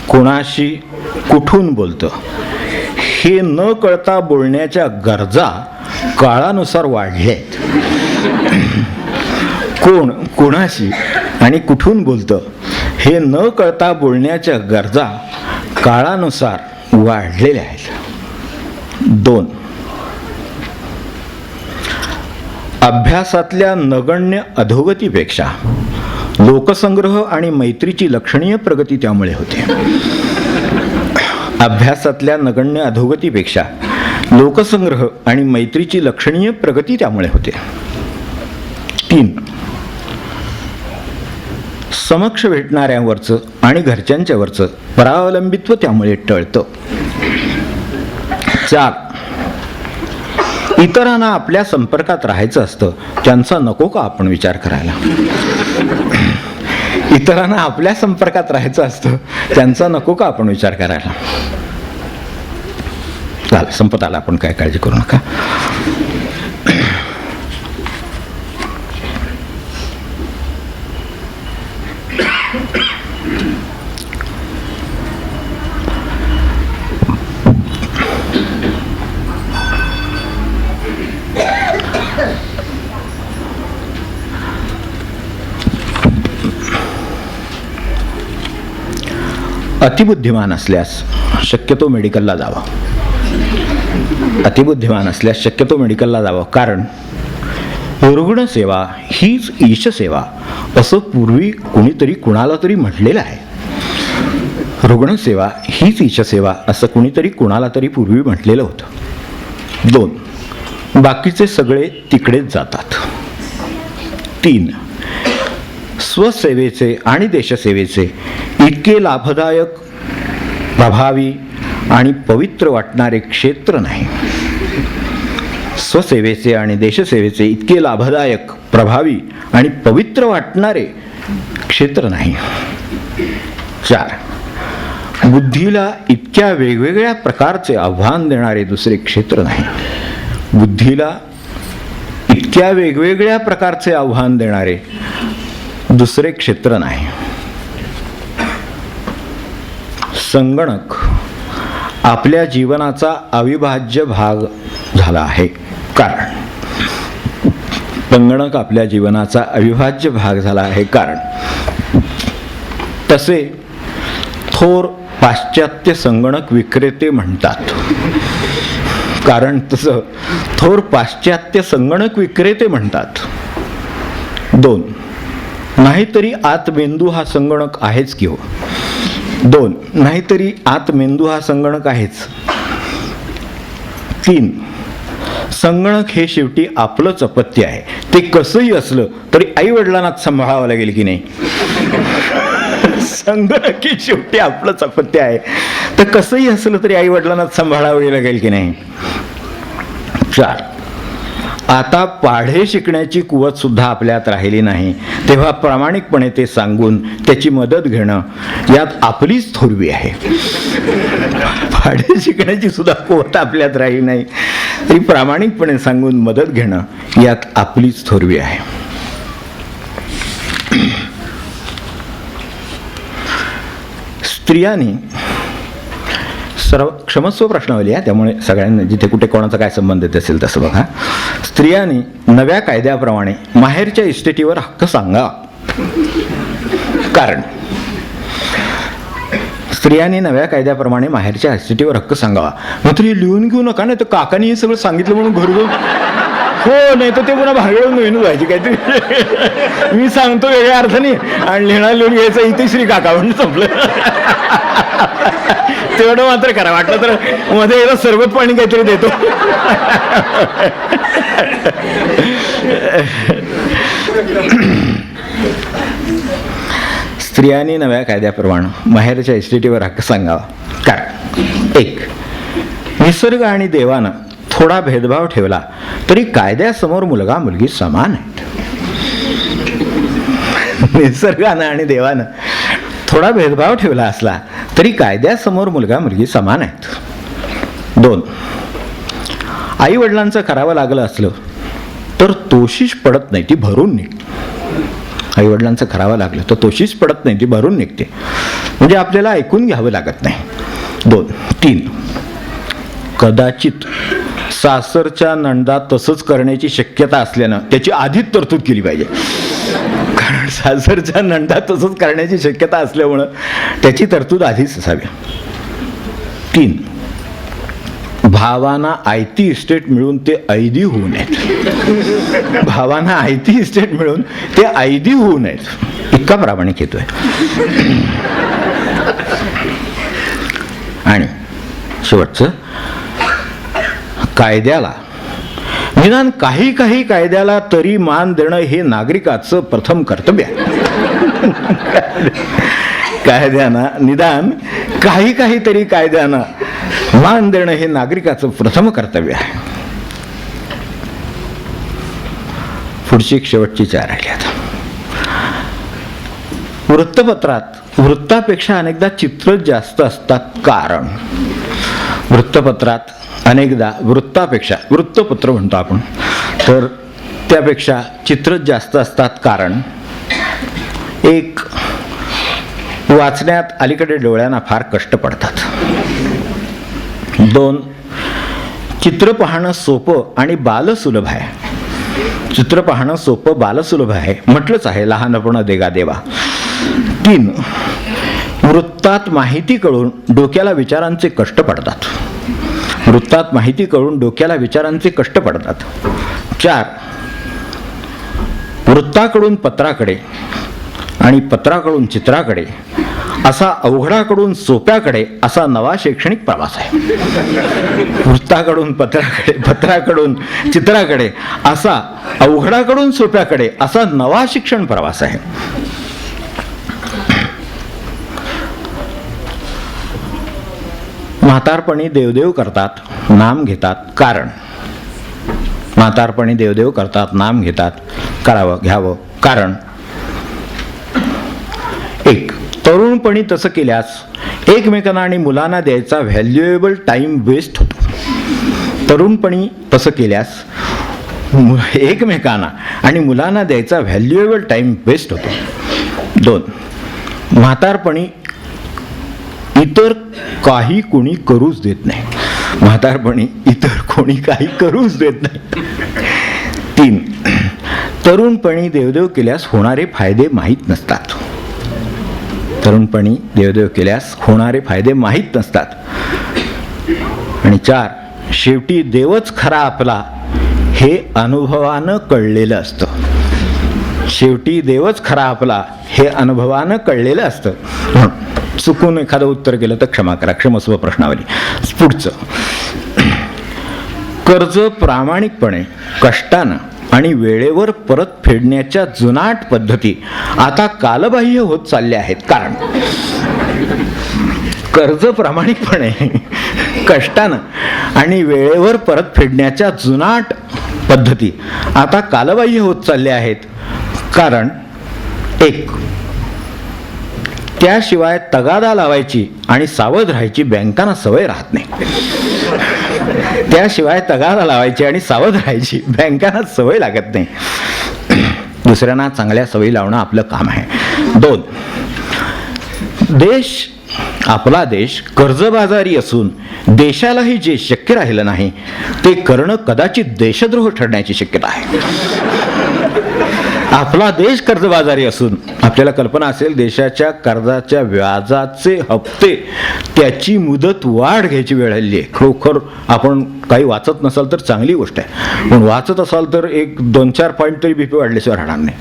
कोणाशी कुठून बोलतं हे न कळता बोलण्याच्या गरजा काळानुसार वाढल्या आहेत. कोण कोणाशी आणि कुठून बोलतं हे न कळता बोलण्याच्या गरजा काळानुसार वाढलेल्या आहेत. 2, अभ्यासातल्या नगण्य अधोगतीपेक्षा लोकसंग्रह आणि मैत्रीची लक्षणीय प्रगती त्यामुळे होते. अभ्यासातल्या नगण्य अधोगतीपेक्षा लोकसंग्रह आणि मैत्रीची लक्षणीय प्रगती त्यामुळे होते. 3, समक्ष भेटणाऱ्यांवरचं आणि घरच्यांच्यावरचं परावलंबित्व त्यामुळे टळतं. 4, इतरांना आपल्या संपर्कात राहायचं असतं, त्यांचा नको का आपण विचार करायला. इतरांना आपल्या संपर्कात राहायचं असतं, त्यांचा नको का आपण विचार करायला. चालेल, संपत आला, आपण काय काळजी करू नका. अतिबुद्धिमान असल्यास शक्यतो मेडिकलला जावं. अतिबुद्धिमान असल्यास शक्यतो मेडिकलला जावं, कारण रुग्णसेवा हीच ईशसेवा असं पूर्वी कुणीतरी कुणाला तरी म्हटलेलं आहे. रुग्णसेवा हीच ईशसेवा असं कुणीतरी कुणाला तरी पूर्वी म्हटलेलं होतं. 2. बाकीचे सगळे तिकडेच जातात. 3. स्वसेवेचे आणि देशसेवेचे इतके लाभदायक, प्रभावी आणि पवित्र वाटणारे क्षेत्र नाही. स्वसेवेचे आणि देशसेवेचे इतके लाभदायक, प्रभावी आणि पवित्र वाटणारे क्षेत्र नाही. 4. बुद्धीला इतक्या वेगवेगळ्या प्रकारचे आव्हान देणारे दुसरे क्षेत्र नाही. बुद्धीला इतक्या वेगवेगळ्या प्रकारचे आव्हान देणारे दुसरे क्षेत्र नाही. संगणक आपल्या जीवनाचा अविभाज्य भाग झाला आहे, कारण संगणक आपल्या जीवनाचा अविभाज्य भाग झाला आहे कारण तसे थोर पाश्चात्य संगणक विक्रेते म्हणतात. कारण तसं थोर पाश्चात्य संगणक विक्रेते म्हणतात. 2. नाहीतरी आत मेंदू हा संगणक आहेच की हो. 2. नाहीतरी आत मेंदू हा संगणक आहेच. 3. संगणक हे शेवटी आपलंच अपत्य आहे. ते कसंही असलं तरी आई वडिलांनाच सांभाळावं लागेल की नाही. संगणक हे शेवटी आपलंच अपत्य आहे, तर कसंही असलं तरी आई वडिलांनाच सांभाळावं लागेल की नाही. 4. आता पाढे शिकण्याची कुवत सुद्धा आपल्यात राहिली नाही, तेव्हा प्रामाणिकपणे ते सांगून त्याची मदत घेणं यात आपलीच थोरवी आहे. पाढे शिकण्याची सुद्धा कुवत आपल्यात राहिली नाही तरी प्रामाणिकपणे सांगून मदत घेणं यात आपलीच थोरवी आहे. स्त्रियांनी सर्व क्षमस्व प्रश्नावली आहे, त्यामुळे सगळ्यांना जिथे कुठे कोणाचा काय संबंध येत असेल तसं बघा. स्त्रियांनी नव्या कायद्याप्रमाणे माहेरच्या इस्टेटीवर हक्क सांगा. कारण स्त्रियांनी नव्या कायद्याप्रमाणे माहेरच्या इस्टेटीवर हक्क सांगावा. मात्र हे लिहून घेऊ नका, नाही तर काकांनी हे सगळं सांगितलं म्हणून घरगुती हो, नाही तर ते पुन्हा भांगडून नवीन व्हायची काहीतरी. मी सांगतो वेगळ्या अर्थाने आणि लिहिणार लिहून घ्यायचं इथे श्री काका म्हणून संपलं. तेवढं मात्र करा, वाटलं तर मध्ये एकदा सरबत पाणी काहीतरी देतो. स्त्रियांनी नव्या कायद्याप्रमाणे माहेरच्या इस्टेटीवर हक्क सांगावा. कारण 1. निसर्ग आणि देवानं थोडा भेदभाव ठेवला तरी कायद्यासमोर मुलगा मुलगी समान आहेत. निसर्गानं आणि देवानं थोडा भेदभाव ठेवला असला तरी कायद्यासमोर मुलगा मुलगी समान आहेत. 2. आई वडिलांचं करावं लागलं असलं तर तोशीच पडत नाही, ती भरून निघते. आई वडिलांचं करावं लागलं तर तोशीच पडत नाही, ती भरून निघते. म्हणजे आपल्याला ऐकून घ्यावं लागत नाही. 2. 3. कदाचित सासरच्या नंदा तसंच करण्याची शक्यता असल्यानं त्याची आधीच तरतूद केली पाहिजे. कारण सासरच्या नंदा तसंच करण्याची शक्यता असल्यामुळं त्याची तरतूद आधीच असावी. 3. भावांना आयती इस्टेट मिळून ते ऐदी होऊ नयेत. भावांना आयती इस्टेट मिळून ते ऐदी होऊ नयेत, इतका प्रामाणिक येतोय. आणि शेवटचं, कायद्याला निदान काही काही कायद्याला तरी मान देणं हे नागरिकाचं प्रथम कर्तव्य आहे. कायद्यानं निदान काही काही तरी कायद्यानं मान देणं हे नागरिकाचं प्रथम कर्तव्य आहे. पुढची शेवटची 4 राहिली. आता वृत्तपत्रात वृत्तापेक्षा अनेकदा चित्रच जास्त असतात. कारण वृत्तपत्रात अनेकदा वृत्तापेक्षा, वृत्तपत्र म्हणतो आपण, तर त्यापेक्षा चित्रच जास्त असतात. कारण 1. वाचण्यात अलीकडे डोळ्यांना फार कष्ट पडतात. 2. चित्र पाहणं सोपं आणि बालसुलभ आहे. चित्र पाहणं सोपं बालसुलभ आहे, म्हटलंच आहे, लहानपणा देगा देवा. 3. वृत्तात माहिती कळून डोक्याला विचारांचे कष्ट पडतात. वृत्तात माहिती कळून डोक्याला विचारांचे कष्ट पडतात. 4. वृत्ताकडून पत्राकडे आणि पत्राकडून चित्राकडे असा अवघडाकडून सोप्याकडे असा नवा शैक्षणिक प्रवास आहे. वृत्ताकडून पत्राकडे, पत्राकडून चित्राकडे असा अवघडाकडून सोप्याकडे असा नवा शिक्षण प्रवास आहे. म्हातारपणी देवदेव करतात, नाम घेतात, कारण म्हातारपणी देवदेव करतात, नाम घेतात, करावं घ्यावं कारण. एक, तरुणपणी तसं केल्यास एकमेकांना आणि मुलांना द्यायचा व्हॅल्युएबल टाइम वेस्ट होतो. तरुणपणी तसं केल्यास एकमेकांना आणि मुलांना द्यायचा व्हॅल्युएबल टाइम वेस्ट होतो. 2, म्हातारपणी इतर काही कोणी करूच देत नाही. म्हातारपणी इतर कोणी काही करूच देत नाही. 3, तरुणपणी देवदेव केल्यास होणारे फायदे माहीत नसतात. तरुणपणी देवदेव केल्यास होणारे फायदे माहीत नसतात. आणि 4, शेवटी देवच खरा आपला हे अनुभवानं कळलेलं असतं. शेवटी देवच खरा आपला हे अनुभवानं कळलेलं असतं. चुकून एखादं उत्तर केलं तर क्षमा करा, क्षमस्व प्रश्नावली. पुढचं, कर्ज प्रामाणिकपणे कष्टानं आणि वेळेवर परत फेडण्याच्या जुनाट पद्धती आता कालबाह्य होत चालल्या आहेत. कारण कर्ज प्रामाणिकपणे कष्टानं आणि वेळेवर परत फेडण्याच्या जुनाट पद्धती आता कालबाह्य होत चालल्या आहेत. कारण 1, त्याशिवाय तगादा लावायची आणि सावध राहायची बँकांना सवय राहत नाही. त्याशिवाय तगादा लावायची आणि सावध राहायची बँकांना सवय लागत नाही. दुसऱ्यांना चांगल्या सवयी लावणं आपलं काम आहे. 2, आपला देश कर्जबाजारी असून देशालाही जे शक्य राहिलं नाही ते करणं कदाचित देशद्रोह ठरण्याची शक्यता आहे. आपला देश कर्जबाजारी असून आपल्याला कल्पना असेल देशाच्या कर्जाच्या व्याजाचे हप्ते त्याची मुदत वाढ घ्यायची वेळ आली आहे. खरोखर आपण काही वाचत नसाल तर चांगली गोष्ट आहे, पण वाचत असाल तर 1-2-4 पॉईंट तरी BP वाढल्याशिवाय राहणार नाही.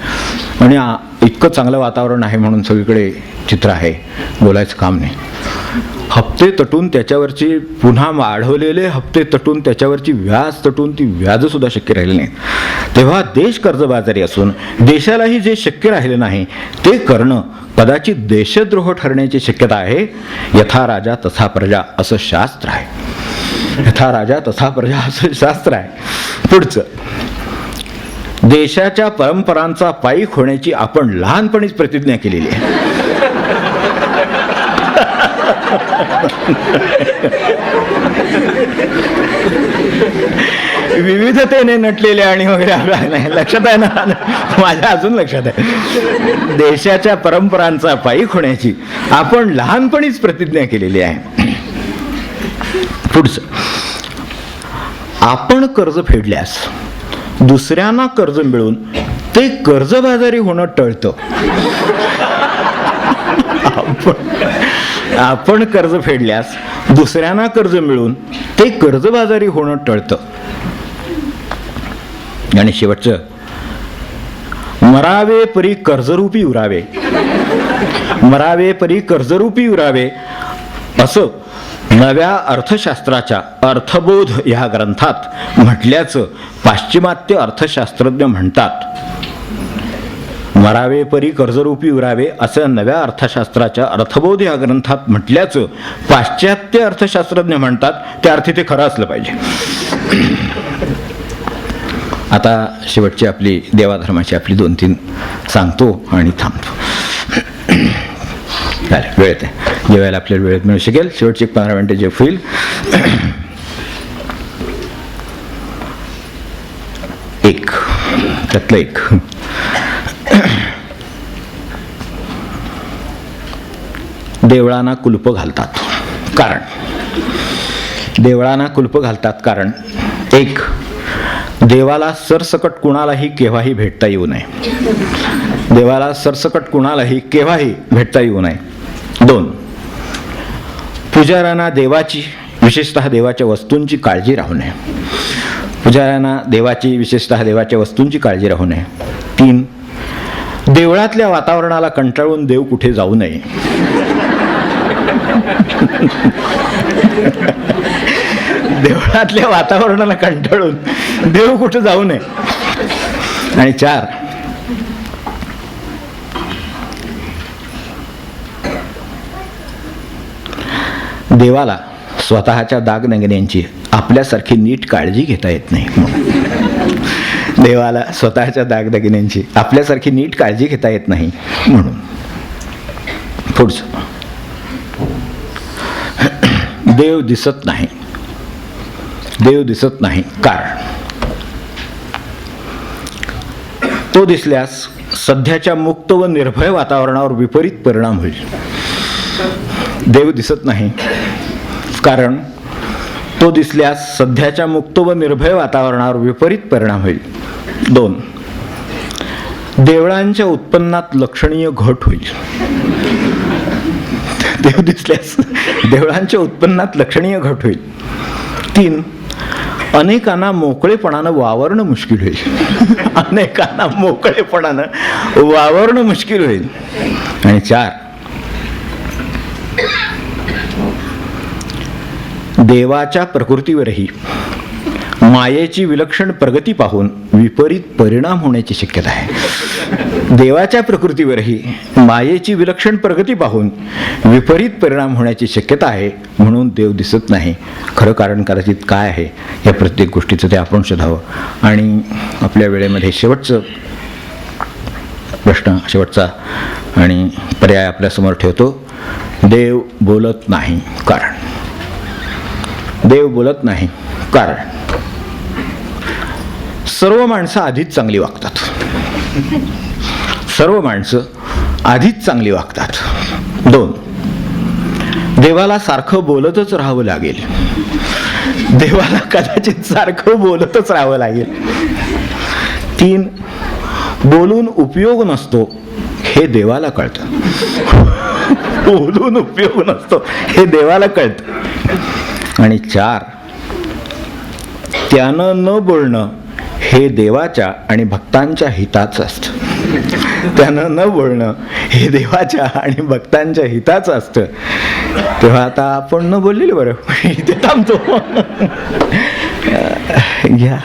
आणि इतकं चांगलं वातावरण आहे म्हणून सगळीकडे चित्र आहे, बोलायचं काम नाही. हप्ते तटून त्याच्यावरची पुन्हा वाढवलेले हप्ते तटून त्याच्यावरची व्याज तटून ती व्याजसुद्धा शक्य राहिली नाही. तेव्हा देश कर्जबाजारी असून देशालाही जे शक्य राहिले नाही ते करणं कदाचित देशद्रोह ठरण्याची शक्यता आहे. यथा राजा तथा प्रजा असं शास्त्र आहे. यथा राजा तथा प्रजा असं शास्त्र आहे. पुढचं, देशाच्या परंपरांचा पायीक होण्याची आपण लहानपणीच प्रतिज्ञा केलेली आहे. विविधतेने नटलेले आणि वगैरे नाही, लक्षात आहे ना, माझ्या अजून लक्षात आहे. देशाच्या परंपरांचा पायीक होण्याची आपण लहानपणीच प्रतिज्ञा केलेली आहे. पुढचं, आपण कर्ज फेडल्यास दुसऱ्यांना कर्ज मिळून ते कर्जबाजारी होणं टळतं. आपण कर्ज फेडल्यास दुसऱ्यांना कर्ज मिळून ते कर्जबाजारी होणं टळतं. आणि शेवटचं, मरावे परी कर्जरूपी उरावे, मरावे परी कर्जरूपी उरावे असं नव्या अर्थशास्त्राच्या अर्थबोध ह्या ग्रंथात म्हटल्याचं पाश्चिमात्य अर्थशास्त्रज्ञ म्हणतात. मरावे परी कर्जरूपी उरावे असं नव्या अर्थशास्त्राच्या अर्थबोध या ग्रंथात म्हटल्याचं पाश्चात्य अर्थशास्त्रज्ञ म्हणतात. त्या अर्थी ते खरं असलं पाहिजे. आता शेवटची आपली देवाधर्माची आपली 2-3 सांगतो आणि थांबतो. चालेल, वेळेत आहे, जेवायला आपल्याला वेळेत मिळू शकेल. शेवटची 15 मिनिटे जे होईल. त्यातलं एक, देवळांना कुलूप घालतात. कारण देवळांना कुलूप घालतात कारण 1, देवाला सरसकट कुणालाही केव्हाही भेटता येऊ नये. देवाला सरसकट कुणालाही केव्हाही भेटता येऊ नये. 2, पुजाऱ्यांना देवाची विशेषतः देवाच्या वस्तूंची काळजी राहू नये. पुजाऱ्यांना देवाची विशेषतः देवाच्या वस्तूंची काळजी राहू नये. 3, देवळातल्या वातावरणाला कंटाळून देव कुठे जाऊ नये. देवळातल्या वातावरणाला कंटाळून देव कुठं जाऊ नये. आणि 4, देवाला स्वतःच्या दागदगिन्यांची आपल्यासारखी नीट काळजी घेता येत नाही. देवाला स्वतःच्या दागदगिन्यांची आपल्यासारखी नीट काळजी घेता येत नाही म्हणून. पुढचं, देव दिसत नाही. देव दिसत नाही कारण तो दिसल्यास सध्याच्या मुक्त व निर्भय वातावरणावर विपरीत परिणाम होईल. देव दिसत नाही कारण तो दिसल्यास सध्याच्या मुक्त व निर्भय वातावरणावर विपरीत परिणाम होईल. 2, देवळांच्या उत्पन्नात लक्षणीय घट होईल. देव दिसल्यास देवळांच्या उत्पन्नात लक्षणीय घट होईल. 3, अनेकांना मोकळेपणानं वावरणं मुश्किल होईल. अनेकांना मोकळेपणानं वावरणं मुश्किल होईल. आणि 4, देवाच्या प्रकृतीवरही मायेची विलक्षण प्रगती पाहून विपरीत परिणाम होण्याची शक्यता आहे. देवाच्या प्रकृतीवरही मायेची विलक्षण प्रगती पाहून विपरीत परिणाम होण्याची शक्यता आहे. म्हणून देव दिसत नाही. खरं कारण कदाचित काय आहे या प्रत्येक गोष्टीचं ते आपण शोधावं. आणि आपल्या वेळेमध्ये शेवटचा आणि पर्याय आपल्यासमोर ठेवतो. देव बोलत नाही कारण. देव बोलत नाही कारण सर्व माणसं आधीच चांगली वागतात. सर्व माणसं आधीच चांगली वागतात. 2, देवाला सारखं बोलतच राहावं लागेल. देवाला कदाचित सारखं बोलतच राहावं लागेल. 3, बोलून उपयोग नसतो हे देवाला कळतं. बोलून उपयोग नसतो हे देवाला कळतं. आणि 4, त्यानं न बोलणं हे देवाच्या आणि भक्तांच्या हिताचं असतं. त्यानं न बोलणं हे देवाच्या आणि भक्तांच्या हिताचं असतं. तेव्हा आता आपण न बोललेलं बरं, इथे थांबतो. घ्या.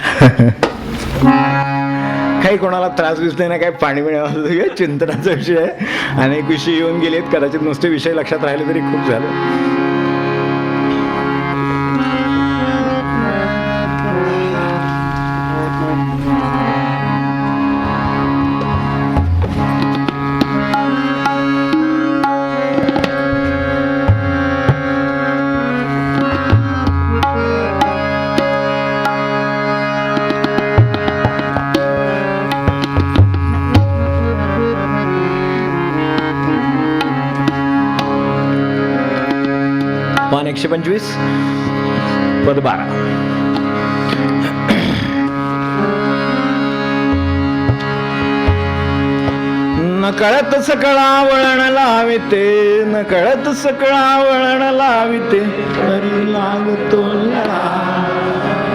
काही कोणाला त्रास दिसले ना, काय पाणी मिळावं चिंतनाचा विषय आहे. अनेक विषय येऊन गेलेत, कदाचित नुसते विषय लक्षात राहिले तरी खूप झालं. पान 125 पद 12. नकळत सकळा वळण लाविते, नकळत सकळा वळण लाविते, तरी लागतो लळा,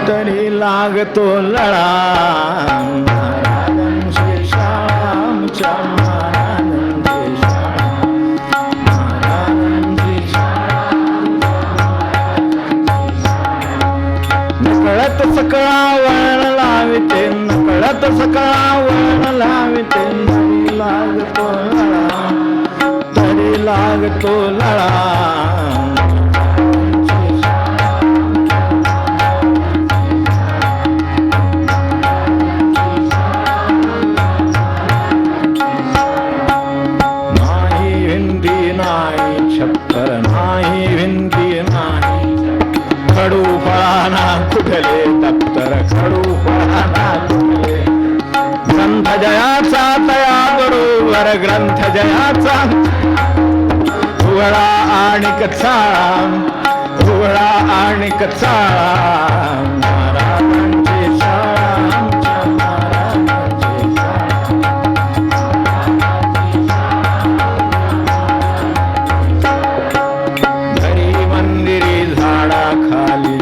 तरी लागतो लळा. नकळत सकळा वळण लाविते, नकळत सकळा वळण लाविते, तरी लागतो लळा, तरी लागतो लळा. नाही भिंती नाही छप्पर, नाही भिंती नाही खडू फळाना कुठले दप्तर, खडू फळाना कुठले. ग्रंथ जयाचा तया बरोबर, ग्रंथ जयाचा उघडा आणि कचाळा, उघडा आणि कचाळा. महाराजांची शाळा, आमच्या महाराजांची शाळा. घरी मंदिरी झाडा खाली,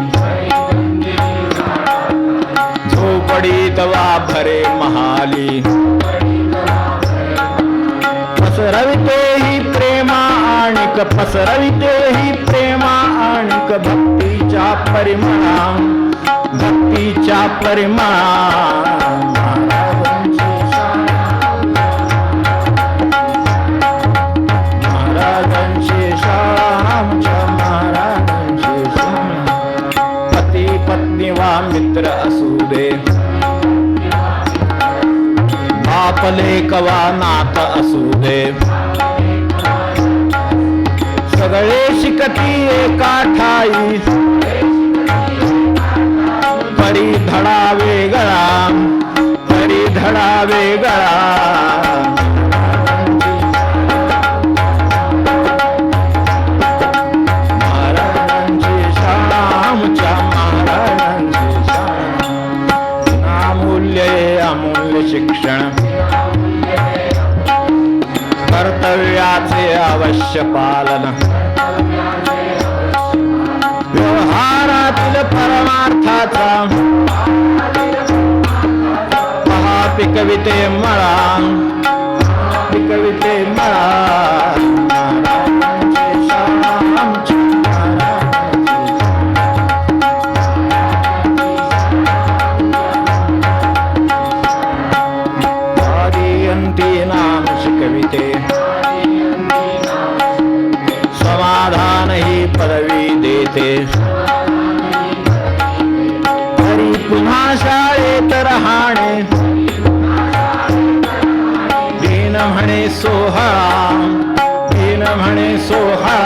झोपडीत वाभरे महाली. पसरविते ही प्रेमा आणिक, पसरविते ही प्रेम भक्तीच्या परिमळा, भक्तीच्या परिमळा महाराजांची शान, महाराजांची शान, आमच्या महाराजांची शान. पती पत्नी वा मित्र असू दे, बाप लेक वा नात असू दे, सगळे शिकती एका ठाई, परी धडा वेगळा, परी धडा वेगळा. महाराजांची शान, आमच्या महाराजांची शान. अमूल्य अमूल्य शिक्षण, कर्तव्याचे अवश्य पालन, व्यवहारातील परमार्थाचा पहा पिकविते मळा, पिकविते मळा. महाराजांची शान, आमच्या महाराजांची. आदियंती नाम शिकविते, समाधान ही पदवी देते, तरी पुन्हा शाळेत राहणे, दीन म्हणे सोहळा, दीन म्हणे सोहळा.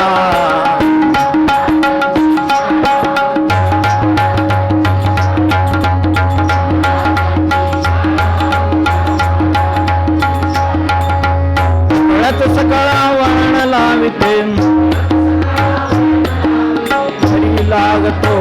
सकळा वर्ण लाविते, लागतो